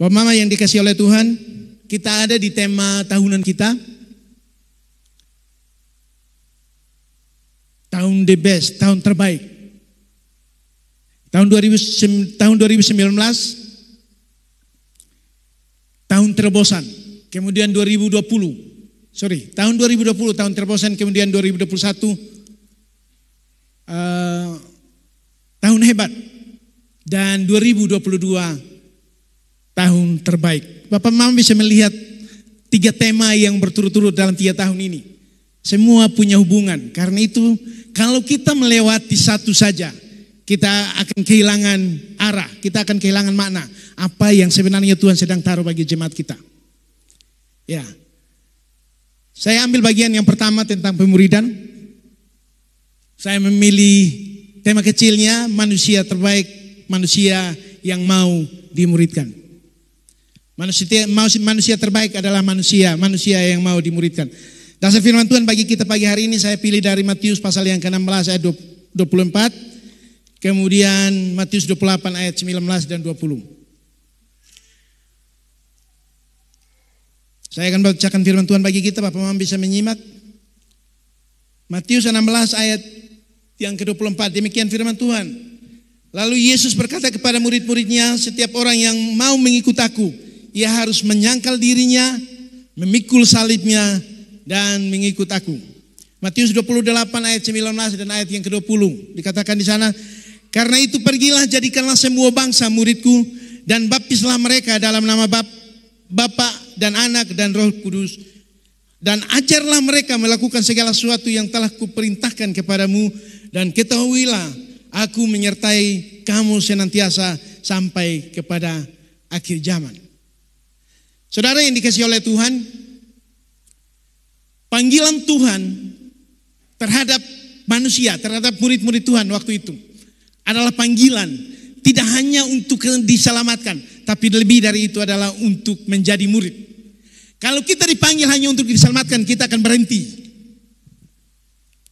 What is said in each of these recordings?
Bapak Mama yang dikasihi oleh Tuhan, kita ada di tema tahunan kita. Tahun the best, tahun terbaik. Tahun 2019, tahun terobosan. Kemudian tahun 2020 tahun terobosan, kemudian 2021 tahun hebat, dan 2022 tahun terbaik. Bapak Mama bisa melihat 3 tema yang berturut-turut dalam 3 tahun ini. Semua punya hubungan. Karena itu kalau kita melewati satu saja, kita akan kehilangan arah, kita akan kehilangan makna apa yang sebenarnya Tuhan sedang taruh bagi jemaat kita. Ya. Saya ambil bagian yang pertama tentang pemuridan. Saya memilih tema kecilnya, manusia terbaik, manusia yang mau dimuridkan. Manusia terbaik adalah manusia yang mau dimuridkan. Dasar firman Tuhan bagi kita pagi hari ini saya pilih dari Matius pasal yang ke-16 ayat 24, kemudian Matius 28 ayat 19 dan 20. Saya akan bacakan firman Tuhan bagi kita, Bapak Mama bisa menyimak. Matius 16 ayat yang ke-24, demikian firman Tuhan. Lalu Yesus berkata kepada murid-muridnya, setiap orang yang mau mengikut aku, ia harus menyangkal dirinya, memikul salibnya, dan mengikut aku. Matius 28 ayat 19 dan ayat yang ke-20. Dikatakan di sana, karena itu pergilah jadikanlah semua bangsa muridku, dan baptislah mereka dalam nama Bapa dan Anak dan Roh Kudus, dan ajarlah mereka melakukan segala sesuatu yang telah kuperintahkan kepadamu, dan ketahuilah aku menyertai kamu senantiasa sampai kepada akhir zaman. Saudara yang dikasihi oleh Tuhan, panggilan Tuhan terhadap manusia, terhadap murid-murid Tuhan waktu itu adalah panggilan tidak hanya untuk diselamatkan, tapi lebih dari itu adalah untuk menjadi murid. Kalau kita dipanggil hanya untuk diselamatkan, kita akan berhenti.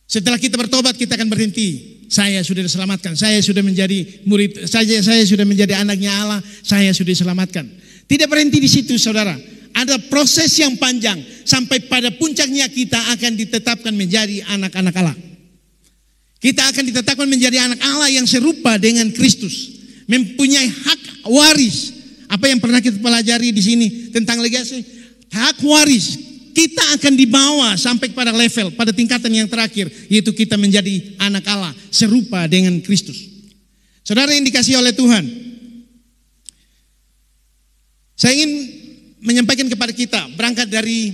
Setelah kita bertobat, kita akan berhenti. Saya sudah diselamatkan, saya sudah menjadi murid, saya sudah menjadi anaknya Allah, saya sudah diselamatkan. Tidak berhenti di situ, saudara. Ada proses yang panjang sampai pada puncaknya kita akan ditetapkan menjadi anak-anak Allah. Kita akan ditetapkan menjadi anak Allah yang serupa dengan Kristus, mempunyai hak waris. Apa yang pernah kita pelajari di sini tentang legasi, hak waris. Kita akan dibawa sampai pada level, pada tingkatan yang terakhir, yaitu kita menjadi anak Allah serupa dengan Kristus. Saudara yang dikasihi oleh Tuhan, saya ingin menyampaikan kepada kita, berangkat dari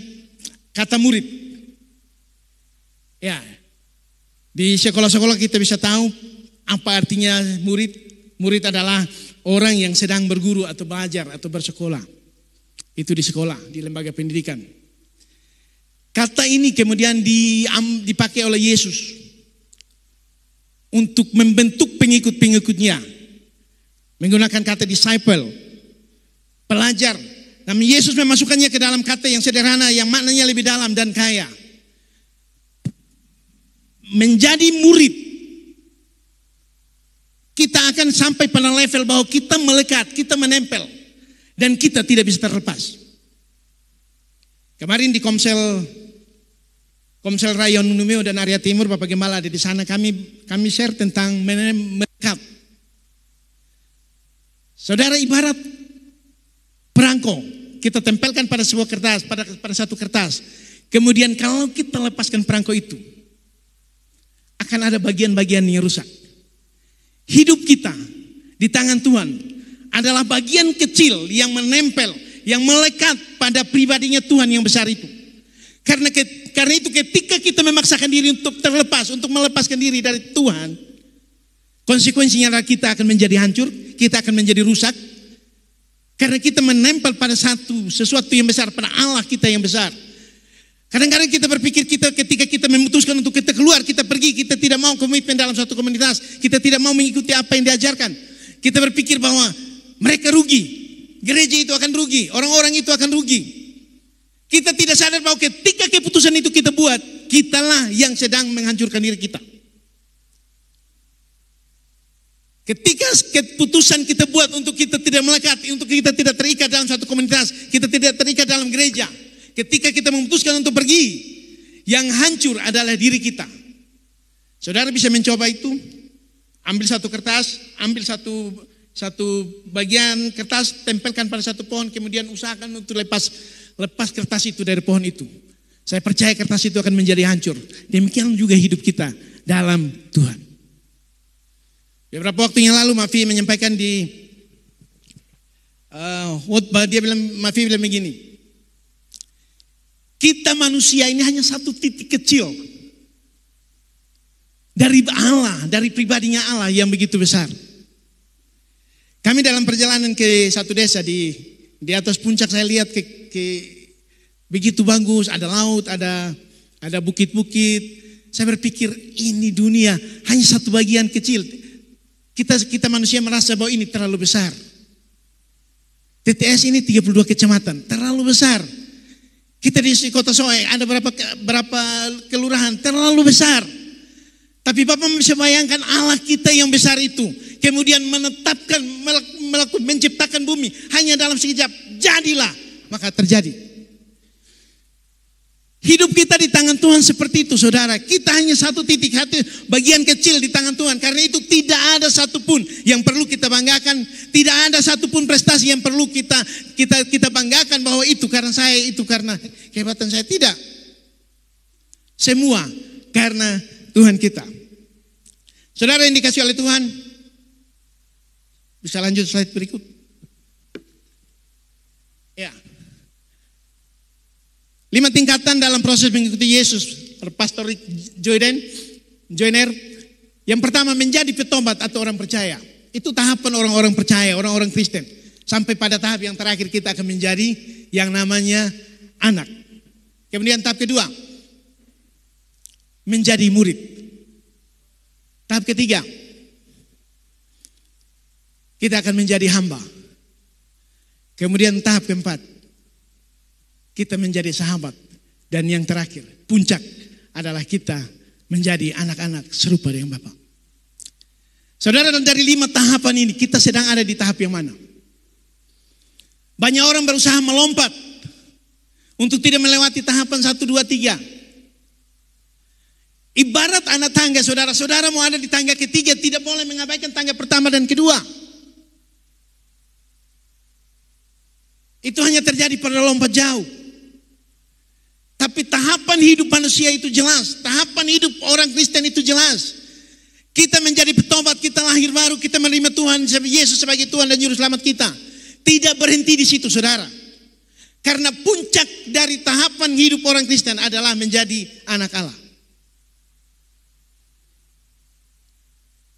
kata murid. Ya, di sekolah-sekolah kita bisa tahu apa artinya murid. Murid adalah orang yang sedang berguru atau belajar atau bersekolah. Itu di sekolah, di lembaga pendidikan. Kata ini kemudian dipakai oleh Yesus untuk membentuk pengikut-pengikutnya. Menggunakan kata disciple, pelajar. Namun Yesus memasukkannya ke dalam kata yang sederhana, yang maknanya lebih dalam dan kaya. Menjadi murid, kita akan sampai pada level bahwa kita melekat, kita menempel, dan kita tidak bisa terlepas. Kemarin di Komsel Rayon Numeo dan area Timur, Bapak Gembala ada di sana, kami share tentang melekat. Saudara, ibarat perangko, kita tempelkan pada sebuah kertas, pada satu kertas. Kemudian kalau kita lepaskan perangko itu, akan ada bagian-bagian yang rusak. Hidup kita di tangan Tuhan adalah bagian kecil yang menempel, yang melekat pada pribadinya Tuhan yang besar itu. Karena itu ketika kita memaksakan diri untuk terlepas, untuk melepaskan diri dari Tuhan, konsekuensinya adalah kita akan menjadi hancur, kita akan menjadi rusak. Karena kita menempel pada sesuatu yang besar, pada Allah kita yang besar. Kadang-kadang kita berpikir ketika kita memutuskan untuk kita keluar, kita pergi, kita tidak mau komitmen dalam suatu komunitas, kita tidak mau mengikuti apa yang diajarkan. Kita berpikir bahwa mereka rugi, gereja itu akan rugi, orang-orang itu akan rugi. Kita tidak sadar bahwa ketika keputusan itu kita buat, kitalah yang sedang menghancurkan diri kita. Ketika keputusan kita buat untuk kita tidak melekat, untuk kita tidak terikat dalam satu komunitas, kita tidak terikat dalam gereja. Ketika kita memutuskan untuk pergi, yang hancur adalah diri kita. Saudara bisa mencoba itu, ambil satu kertas, ambil satu bagian kertas, tempelkan pada satu pohon, kemudian usahakan untuk lepas kertas itu dari pohon itu. Saya percaya kertas itu akan menjadi hancur. Demikian juga hidup kita dalam Tuhan. Beberapa waktu yang lalu Mafi menyampaikan di khotbah, Mafi bilang begini, kita manusia ini hanya satu titik kecil dari Allah, dari pribadinya Allah yang begitu besar. Kami dalam perjalanan ke satu desa di atas puncak, saya lihat begitu bagus, ada laut, ada bukit-bukit. Saya berpikir ini dunia hanya satu bagian kecil. Kita manusia merasa bahwa ini terlalu besar. TTS ini 32 kecamatan, terlalu besar. Kita di Kota Soe ada berapa kelurahan, terlalu besar. Tapi Bapak bisa bayangkan Allah kita yang besar itu, kemudian menetapkan, menciptakan bumi hanya dalam sekejap, jadilah, maka terjadi. Hidup kita di tangan Tuhan seperti itu, saudara. Kita hanya satu titik hati, bagian kecil di tangan Tuhan. Karena itu tidak ada satupun yang perlu kita banggakan. Tidak ada satupun prestasi yang perlu kita banggakan bahwa itu karena saya, itu karena kehebatan saya. Tidak. Semua karena Tuhan kita. Saudara yang dikasih oleh Tuhan, bisa lanjut slide berikut. Ya. 5 tingkatan dalam proses mengikuti Yesus. Pastor Joyner. Yang pertama, menjadi petobat atau orang percaya. Itu tahapan orang-orang percaya, orang-orang Kristen. Sampai pada tahap yang terakhir kita akan menjadi yang namanya anak. Kemudian tahap kedua, menjadi murid. Tahap ketiga, kita akan menjadi hamba. Kemudian tahap keempat, kita menjadi sahabat. Dan yang terakhir, puncak adalah kita menjadi anak-anak serupa dengan Bapa. Saudara, dari 5 tahapan ini kita sedang ada di tahap yang mana? Banyak orang berusaha melompat untuk tidak melewati tahapan 1, 2, 3. Ibarat anak tangga, saudara-saudara mau ada di tangga ketiga, tidak boleh mengabaikan tangga pertama dan kedua. Itu hanya terjadi pada lompat jauh. Tapi tahapan hidup manusia itu jelas. Tahapan hidup orang Kristen itu jelas. Kita menjadi petobat, kita lahir baru, kita menerima Tuhan Yesus sebagai Tuhan dan Juru Selamat kita. Tidak berhenti di situ, saudara. Karena puncak dari tahapan hidup orang Kristen adalah menjadi anak Allah.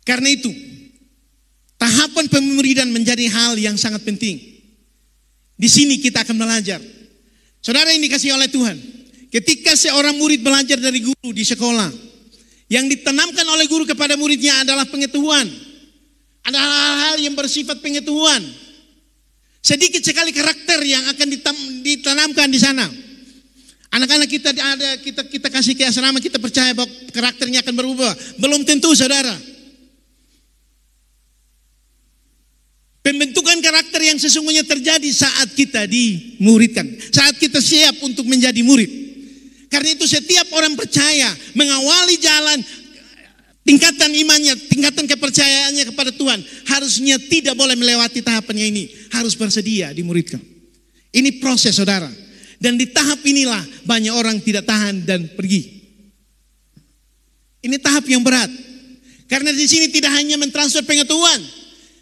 Karena itu, tahapan pemuridan menjadi hal yang sangat penting. Di sini kita akan belajar. Saudara yang dikasihi oleh Tuhan, ketika seorang murid belajar dari guru di sekolah, yang ditanamkan oleh guru kepada muridnya adalah pengetahuan. Ada hal-hal yang bersifat pengetahuan. Sedikit sekali karakter yang akan ditanamkan di sana. Anak-anak kita kasih ke asrama, kita percaya bahwa karakternya akan berubah. Belum tentu, saudara. Pembentukan karakter yang sesungguhnya terjadi saat kita dimuridkan, saat kita siap untuk menjadi murid. Karena itu setiap orang percaya mengawali jalan tingkatan imannya, tingkatan kepercayaannya kepada Tuhan, harusnya tidak boleh melewati tahapannya ini, harus bersedia dimuridkan. Ini proses, saudara. Dan di tahap inilah banyak orang tidak tahan dan pergi. Ini tahap yang berat. Karena di sini tidak hanya mentransfer pengetahuan,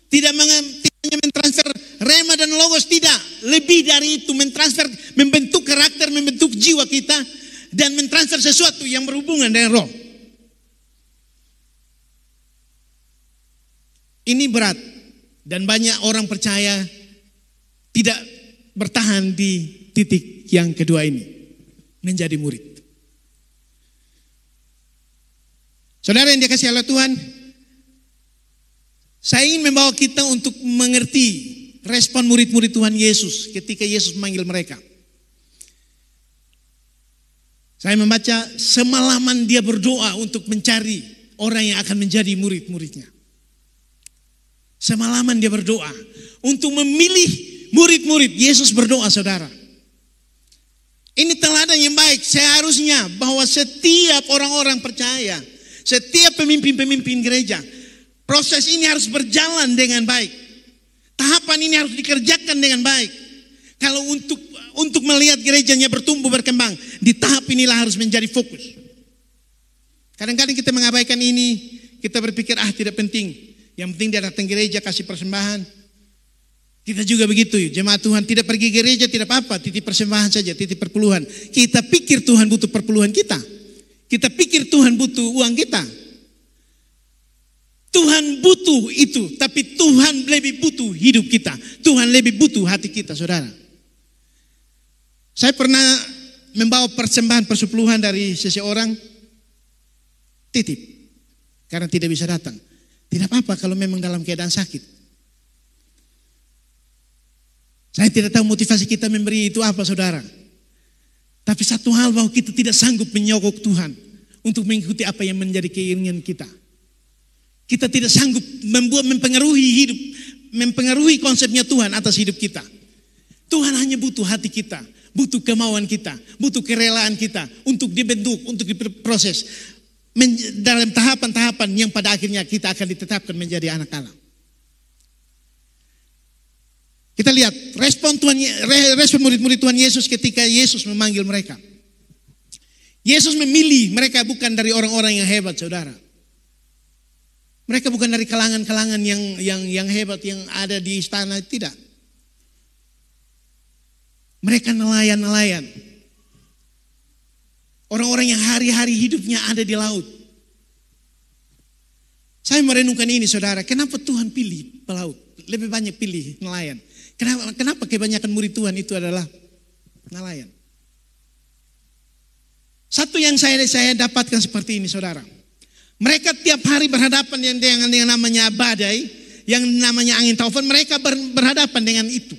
tidak hanya mentransfer rema dan logos, tidak. Lebih dari itu, mentransfer, membentuk karakter, membentuk jiwa kita, dan mentransfer sesuatu yang berhubungan dengan roh. Ini berat, dan banyak orang percaya tidak bertahan di titik yang kedua ini, menjadi murid. Saudara yang dikasihi oleh Tuhan, saya ingin membawa kita untuk mengerti respon murid-murid Tuhan Yesus ketika Yesus memanggil mereka. Saya membaca semalaman dia berdoa untuk mencari orang yang akan menjadi murid-muridnya. Semalaman dia berdoa untuk memilih murid-murid. Yesus berdoa, saudara. Ini teladan yang baik. Seharusnya bahwa setiap orang-orang percaya, setiap pemimpin-pemimpin gereja, proses ini harus berjalan dengan baik. Tahapan ini harus dikerjakan dengan baik. Kalau untuk melihat gerejanya bertumbuh berkembang, di tahap inilah harus menjadi fokus. Kadang-kadang kita mengabaikan ini, kita berpikir tidak penting. Yang penting dia datang gereja kasih persembahan. Kita juga begitu, jemaat Tuhan tidak pergi gereja tidak apa-apa, titip persembahan saja, titip perpuluhan. Kita pikir Tuhan butuh perpuluhan kita. Kita pikir Tuhan butuh uang kita. Tuhan butuh itu, tapi Tuhan lebih butuh hidup kita. Tuhan lebih butuh hati kita, saudara. Saya pernah membawa persembahan persepuluhan dari seseorang, titip, karena tidak bisa datang. Tidak apa-apa kalau memang dalam keadaan sakit. Saya tidak tahu motivasi kita memberi itu apa, saudara. Tapi satu hal, bahwa kita tidak sanggup menyogok Tuhan untuk mengikuti apa yang menjadi keinginan kita. Kita tidak sanggup mempengaruhi konsepnya Tuhan atas hidup kita. Tuhan hanya butuh hati kita, butuh kemauan kita, butuh kerelaan kita untuk dibentuk, untuk diproses dalam tahapan-tahapan yang pada akhirnya kita akan ditetapkan menjadi anak Allah. Kita lihat respon murid-murid Tuhan Yesus ketika Yesus memanggil mereka. Yesus memilih mereka bukan dari orang-orang yang hebat, saudara. Mereka bukan dari kalangan-kalangan yang hebat yang ada di istana, tidak. Mereka nelayan-nelayan. Orang-orang yang hari-hari hidupnya ada di laut. Saya merenungkan ini, saudara. Kenapa Tuhan pilih pelaut? Lebih banyak pilih nelayan. Kenapa kebanyakan murid Tuhan itu adalah nelayan? Satu yang saya dapatkan seperti ini, saudara. Mereka tiap hari berhadapan dengan namanya badai, yang namanya angin taufan. Mereka berhadapan dengan itu.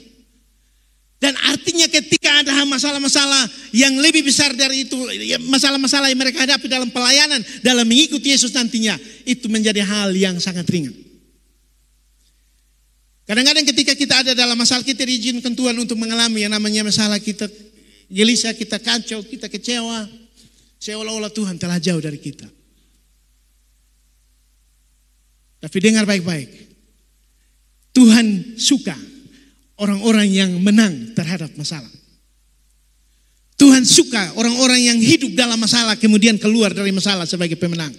Dan artinya ketika ada masalah-masalah yang lebih besar dari itu, masalah-masalah yang mereka hadapi dalam pelayanan, dalam mengikuti Yesus nantinya, itu menjadi hal yang sangat ringan. Kadang-kadang ketika kita ada dalam masalah, kita diizinkan Tuhan untuk mengalami yang namanya masalah, kita gelisah, kita kacau, kita kecewa, seolah-olah Tuhan telah jauh dari kita. Tapi dengar baik-baik, Tuhan suka orang-orang yang menang terhadap masalah. Tuhan suka orang-orang yang hidup dalam masalah kemudian keluar dari masalah sebagai pemenang.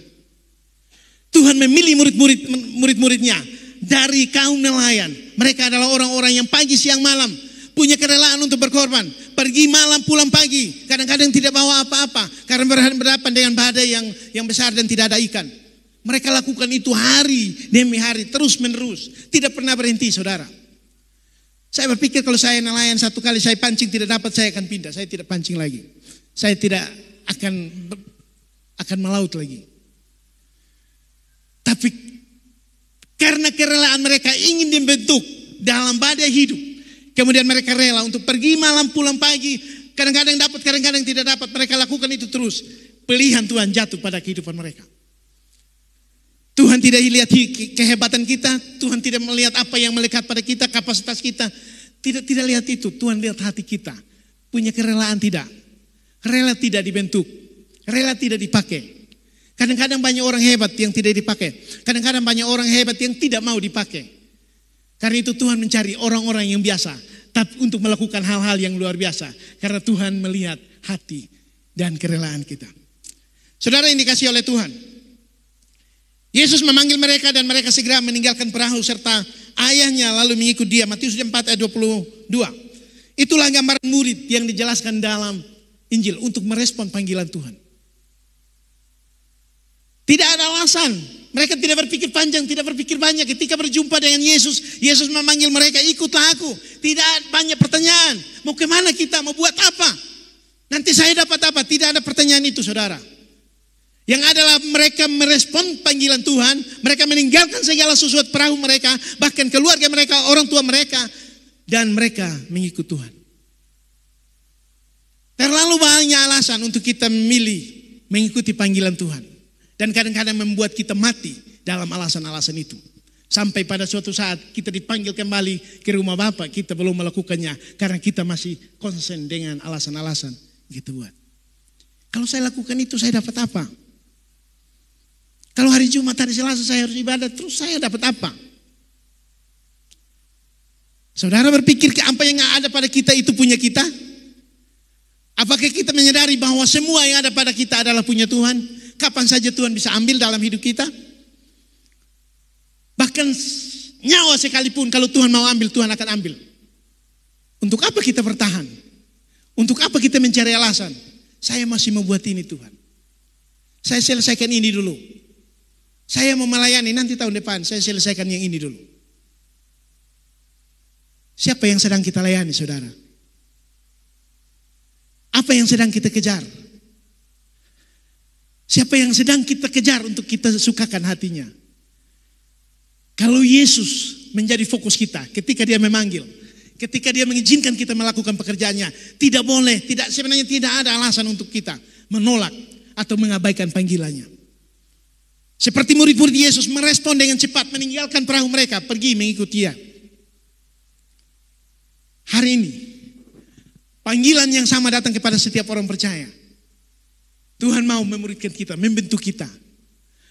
Tuhan memilih murid-muridnya dari kaum nelayan. Mereka adalah orang-orang yang pagi siang malam punya kerelaan untuk berkorban. Pergi malam pulang pagi. Kadang-kadang tidak bawa apa-apa karena berhadapan dengan badai yang besar dan tidak ada ikan. Mereka lakukan itu hari demi hari, terus menerus, tidak pernah berhenti, saudara. Saya berpikir kalau saya nelayan satu kali saya pancing tidak dapat, saya akan pindah. Saya tidak pancing lagi. Saya tidak akan melaut lagi. Tapi karena kerelaan mereka ingin dibentuk dalam badai hidup, kemudian mereka rela untuk pergi malam pulang pagi. Kadang-kadang dapat, kadang-kadang tidak dapat. Mereka lakukan itu terus. Pilihan Tuhan jatuh pada kehidupan mereka. Tuhan tidak lihat kehebatan kita, Tuhan tidak melihat apa yang melekat pada kita, kapasitas kita. Tidak lihat itu, Tuhan lihat hati kita. Punya kerelaan tidak? Rela tidak dibentuk, rela tidak dipakai. Kadang-kadang banyak orang hebat yang tidak dipakai. Kadang-kadang banyak orang hebat yang tidak mau dipakai. Karena itu Tuhan mencari orang-orang yang biasa, tapi untuk melakukan hal-hal yang luar biasa. Karena Tuhan melihat hati dan kerelaan kita. Saudara yang dikasihi oleh Tuhan, Yesus memanggil mereka dan mereka segera meninggalkan perahu serta ayahnya lalu mengikut dia. Matius 4 ayat 22. Itulah gambaran murid yang dijelaskan dalam Injil untuk merespon panggilan Tuhan. Tidak ada alasan. Mereka tidak berpikir panjang, tidak berpikir banyak. Ketika berjumpa dengan Yesus, Yesus memanggil mereka, ikutlah aku. Tidak banyak pertanyaan. Mau kemana kita? Mau buat apa? Nanti saya dapat apa? Tidak ada pertanyaan itu, saudara. Yang adalah mereka merespon panggilan Tuhan. Mereka meninggalkan segala sesuatu perahu mereka, bahkan keluarga mereka, orang tua mereka. Dan mereka mengikut Tuhan. Terlalu banyak alasan untuk kita memilih mengikuti panggilan Tuhan. Dan kadang-kadang membuat kita mati dalam alasan-alasan itu. Sampai pada suatu saat kita dipanggil kembali ke rumah Bapa, kita belum melakukannya karena kita masih konsen dengan alasan-alasan gitu buat. Kalau saya lakukan itu saya dapat apa? Kalau hari Jumat, hari Selasa saya harus ibadah, terus saya dapat apa? Saudara berpikir apa yang ada pada kita itu punya kita? Apakah kita menyadari bahwa semua yang ada pada kita adalah punya Tuhan? Kapan saja Tuhan bisa ambil dalam hidup kita? Bahkan nyawa sekalipun kalau Tuhan mau ambil, Tuhan akan ambil. Untuk apa kita bertahan? Untuk apa kita mencari alasan? Saya masih membuat ini Tuhan. Saya selesaikan ini dulu. Saya mau melayani nanti tahun depan, saya selesaikan yang ini dulu. Siapa yang sedang kita layani, saudara? Apa yang sedang kita kejar? Siapa yang sedang kita kejar untuk kita sukakan hatinya? Kalau Yesus menjadi fokus kita ketika dia memanggil, ketika dia mengizinkan kita melakukan pekerjaannya, tidak boleh, sebenarnya tidak ada alasan untuk kita menolak atau mengabaikan panggilannya. Seperti murid-murid Yesus merespon dengan cepat, meninggalkan perahu mereka, pergi mengikuti dia. Hari ini, panggilan yang sama datang kepada setiap orang percaya. Tuhan mau memuridkan kita, membentuk kita.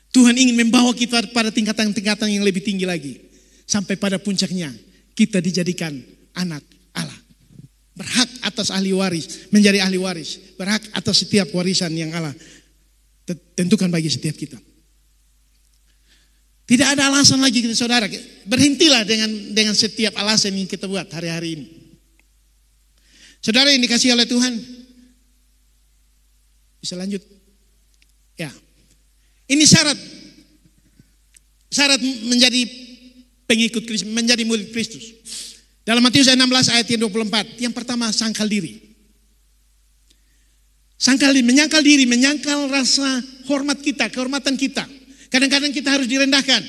Tuhan ingin membawa kita pada tingkatan-tingkatan yang lebih tinggi lagi. Sampai pada puncaknya, kita dijadikan anak Allah. Berhak atas ahli waris, menjadi ahli waris. Berhak atas setiap warisan yang Allah tentukan bagi setiap kita. Tidak ada alasan lagi kita, saudara. Berhentilah dengan setiap alasan yang kita buat hari-hari ini. Saudara yang dikasihi oleh Tuhan, bisa lanjut? Ya. Ini syarat menjadi pengikut Kristus, menjadi murid Kristus. Dalam Matius 16 ayat 24, yang pertama sangkal diri. Menyangkal diri, menyangkal rasa hormat kita, kehormatan kita. Kadang-kadang kita harus direndahkan.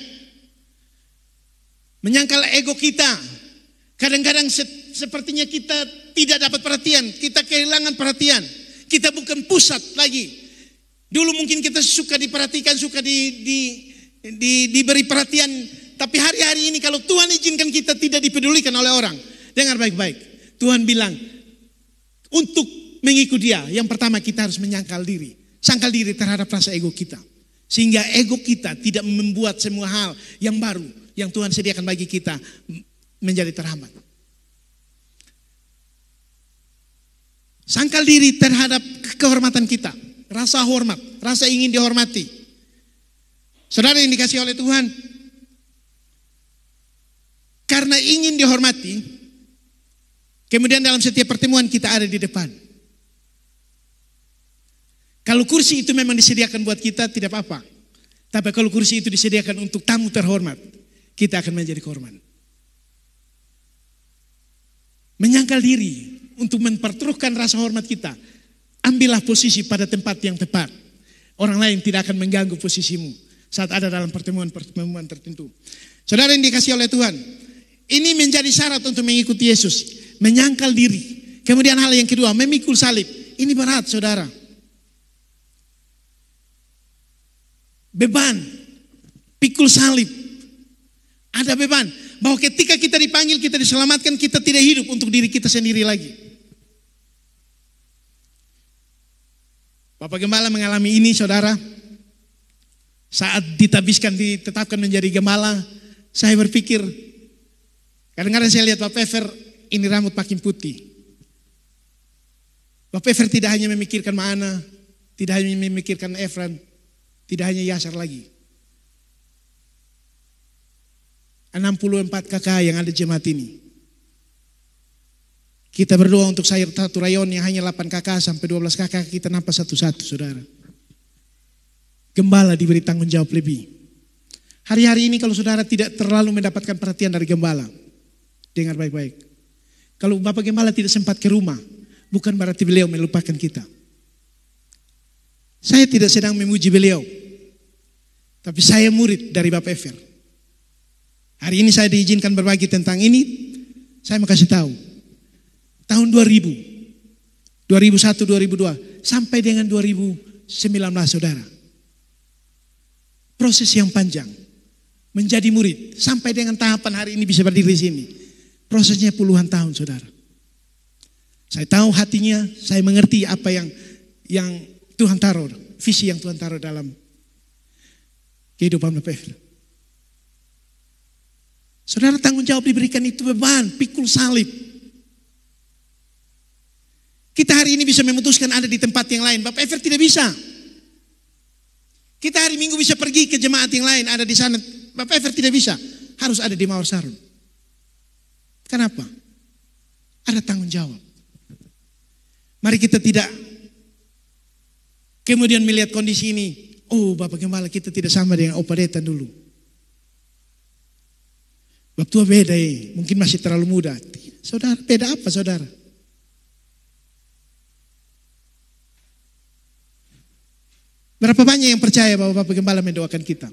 Menyangkal ego kita. Kadang-kadang sepertinya kita tidak dapat perhatian, kita kehilangan perhatian. Kita bukan pusat lagi. Dulu mungkin kita suka diperhatikan, suka diberi perhatian. Tapi hari-hari ini kalau Tuhan izinkan kita tidak dipedulikan oleh orang. Dengar baik-baik. Tuhan bilang, untuk mengikuti dia, yang pertama kita harus menyangkal diri. Sangkal diri terhadap rasa ego kita. Sehingga ego kita tidak membuat semua hal yang baru yang Tuhan sediakan bagi kita menjadi terhambat. Sangkal diri terhadap kehormatan kita. Rasa hormat, rasa ingin dihormati. Saudara yang dikasihi oleh Tuhan, karena ingin dihormati, kemudian dalam setiap pertemuan kita ada di depan. Kalau kursi itu memang disediakan buat kita, tidak apa-apa. Tapi kalau kursi itu disediakan untuk tamu terhormat, kita akan menjadi korban. Menyangkal diri untuk mempertaruhkan rasa hormat kita. Ambillah posisi pada tempat yang tepat. Orang lain tidak akan mengganggu posisimu saat ada dalam pertemuan-pertemuan tertentu. Saudara yang dikasihi oleh Tuhan, ini menjadi syarat untuk mengikuti Yesus. Menyangkal diri. Kemudian hal yang kedua, memikul salib. Ini berat, saudara. Beban, pikul salib. Ada beban bahwa ketika kita dipanggil, kita diselamatkan, kita tidak hidup untuk diri kita sendiri lagi. Bapak Gembala mengalami ini, saudara. Saat ditetapkan menjadi gembala, saya berpikir, kadang-kadang saya lihat Bapak Ever, ini rambut makin putih. Bapak Ever tidak hanya memikirkan Ma'ana, tidak hanya memikirkan Efran, tidak hanya Yasar lagi. 64 kakak yang ada jemaat ini. Kita berdoa untuk satu rayon yang hanya 8 kakak sampai 12 kakak, kita nampak satu-satu, saudara. Gembala diberi tanggung jawab lebih. Hari-hari ini kalau saudara tidak terlalu mendapatkan perhatian dari gembala, dengar baik-baik. Kalau Bapak Gembala tidak sempat ke rumah, bukan berarti beliau melupakan kita. Saya tidak sedang memuji beliau, tapi saya murid dari Bapak Ever. Hari ini saya diizinkan berbagi tentang ini. Saya mau kasih tahu. Tahun 2000, 2001, 2002, sampai dengan 2019, saudara. Proses yang panjang menjadi murid sampai dengan tahapan hari ini bisa berdiri di sini. Prosesnya puluhan tahun, saudara. Saya tahu hatinya, saya mengerti apa yang Tuhan taruh, visi yang Tuhan taruh dalam kehidupan Bapak Ever. Saudara, tanggung jawab diberikan itu beban, pikul salib. Kita hari ini bisa memutuskan ada di tempat yang lain, Bapak Ever tidak bisa. Kita hari Minggu bisa pergi ke jemaat yang lain, ada di sana. Bapak Ever tidak bisa, harus ada di Mawar Sarun. Kenapa? Ada tanggung jawab. Mari kita tidak kemudian melihat kondisi ini. Oh, Bapak Gembala, kita tidak sama dengan Opa Deta dulu. Waktu beda, mungkin masih terlalu muda. Saudara, beda apa saudara? Berapa banyak yang percaya bahwa Bapak Gembala mendoakan kita?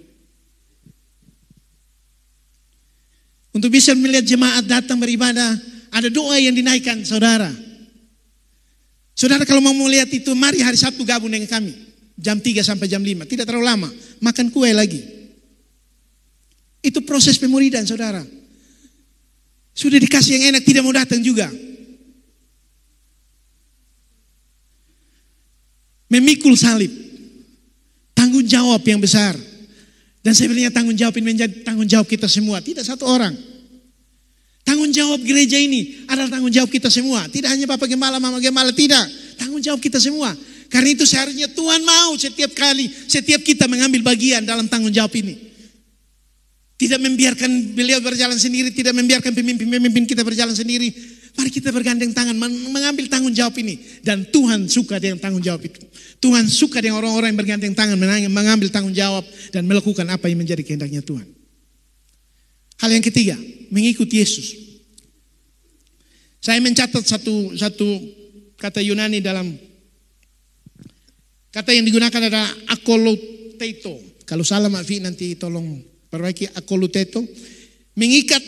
Untuk bisa melihat jemaat datang beribadah, ada doa yang dinaikkan saudara. Saudara kalau mau melihat itu, mari hari Sabtu gabung dengan kami. Jam 3 sampai jam 5, tidak terlalu lama. Makan kue lagi. Itu proses pemuridan saudara. Sudah dikasih yang enak, tidak mau datang juga. Memikul salib. Tanggung jawab yang besar. Dan sebenarnya tanggung jawab ini menjadi tanggung jawab kita semua. Tidak satu orang. Tanggung jawab gereja ini adalah tanggung jawab kita semua. Tidak hanya Bapak Gembala, Mama Gembala, tidak. Tanggung jawab kita semua. Karena itu seharusnya Tuhan mau setiap kali, setiap kita mengambil bagian dalam tanggung jawab ini. Tidak membiarkan beliau berjalan sendiri, tidak membiarkan pemimpin-pemimpin kita berjalan sendiri. Mari kita bergandeng tangan, mengambil tanggung jawab ini. Dan Tuhan suka dengan tanggung jawab itu. Tuhan suka dengan orang-orang yang bergandeng tangan, mengambil tanggung jawab dan melakukan apa yang menjadi kehendaknya Tuhan. Hal yang ketiga, mengikuti Yesus. Saya mencatat satu kata Yunani dalam kata yang digunakan adalah akoluteto. Kalau salah maafi nanti tolong perbaiki. Akoluteto, mengikat,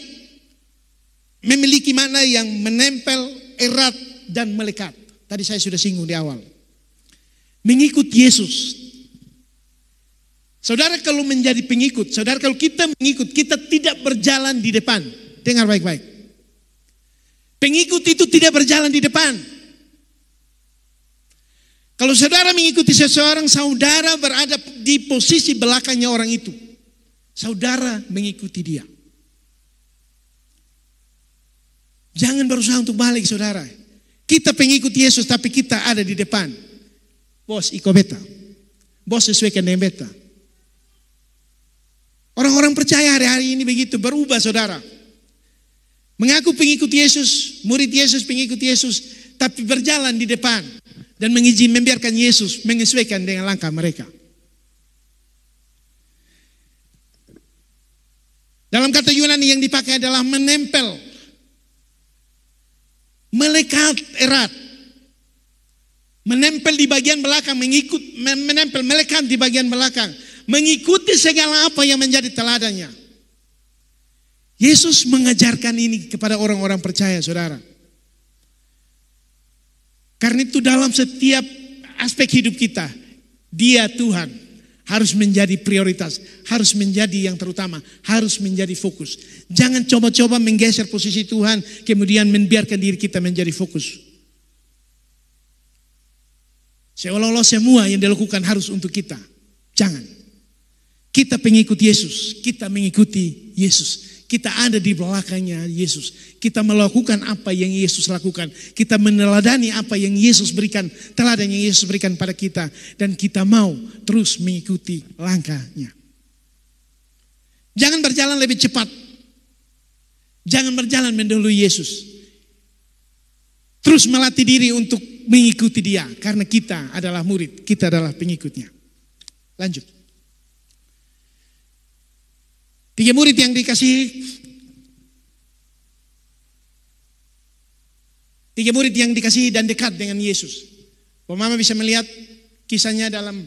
memiliki makna yang menempel, erat dan melekat. Tadi saya sudah singgung di awal. Mengikuti Yesus. Saudara kalau menjadi pengikut, saudara kalau kita mengikut, kita tidak berjalan di depan. Dengar baik-baik. Pengikut itu tidak berjalan di depan. Kalau saudara mengikuti seseorang, saudara berada di posisi belakangnya orang itu. Saudara mengikuti dia. Jangan berusaha untuk balik saudara. Kita pengikut Yesus tapi kita ada di depan. Bos iko beta. Bos sesuaikan dengan beta. Orang-orang percaya hari-hari ini begitu, berubah saudara. Mengaku pengikut Yesus, murid Yesus, pengikut Yesus, tapi berjalan di depan dan membiarkan Yesus menyesuaikan dengan langkah mereka. Dalam kata Yunani yang dipakai adalah menempel, melekat erat, menempel di bagian belakang, menempel, melekat di bagian belakang, mengikuti segala apa yang menjadi teladannya. Yesus mengajarkan ini kepada orang-orang percaya, saudara. Karena itu dalam setiap aspek hidup kita, Dia Tuhan harus menjadi prioritas, harus menjadi yang terutama, harus menjadi fokus. Jangan coba-coba menggeser posisi Tuhan, kemudian membiarkan diri kita menjadi fokus. Seolah-olah semua yang dilakukan harus untuk kita. Jangan. Kita pengikut Yesus, kita mengikuti Yesus. Kita ada di belakangnya Yesus. Kita melakukan apa yang Yesus lakukan. Kita meneladani apa yang Yesus berikan, teladan yang Yesus berikan pada kita. Dan kita mau terus mengikuti langkahnya. Jangan berjalan lebih cepat. Jangan berjalan mendahului Yesus. Terus melatih diri untuk mengikuti Dia. Karena kita adalah murid, kita adalah pengikutnya. Lanjut. 3 murid yang dikasihi, 3 murid yang dikasihi dan dekat dengan Yesus. Mama bisa melihat kisahnya dalam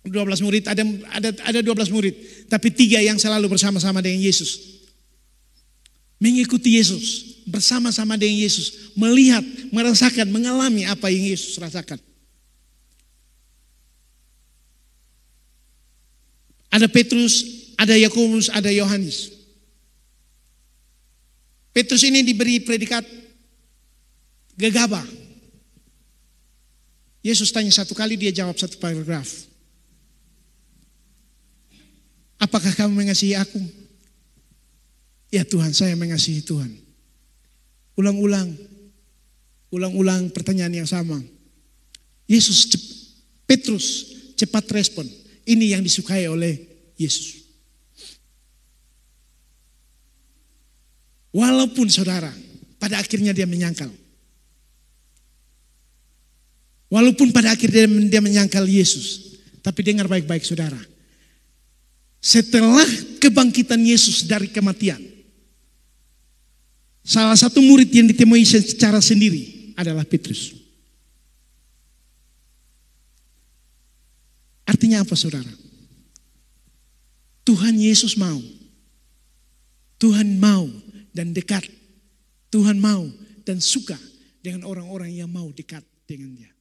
12 murid, ada 12 murid, tapi 3 yang selalu bersama-sama dengan Yesus. Mengikuti Yesus, bersama-sama dengan Yesus, melihat, merasakan, mengalami apa yang Yesus rasakan. Ada Petrus, ada Yakobus, ada Yohanes. Petrus ini diberi predikat gegabah. Yesus tanya satu kali, dia jawab satu paragraf. Apakah kamu mengasihi aku? Ya Tuhan, saya mengasihi Tuhan. Ulang-ulang pertanyaan yang sama. Petrus cepat respon. Ini yang disukai oleh Yesus. Walaupun saudara, pada akhirnya dia menyangkal. Walaupun pada akhirnya dia menyangkal Yesus. Tapi dengar baik-baik saudara. Setelah kebangkitan Yesus dari kematian, salah satu murid yang ditemui secara sendiri adalah Petrus. Artinya apa saudara? Tuhan Yesus mau. Tuhan mau dan dekat. Tuhan mau dan suka dengan orang-orang yang mau dekat dengan Dia.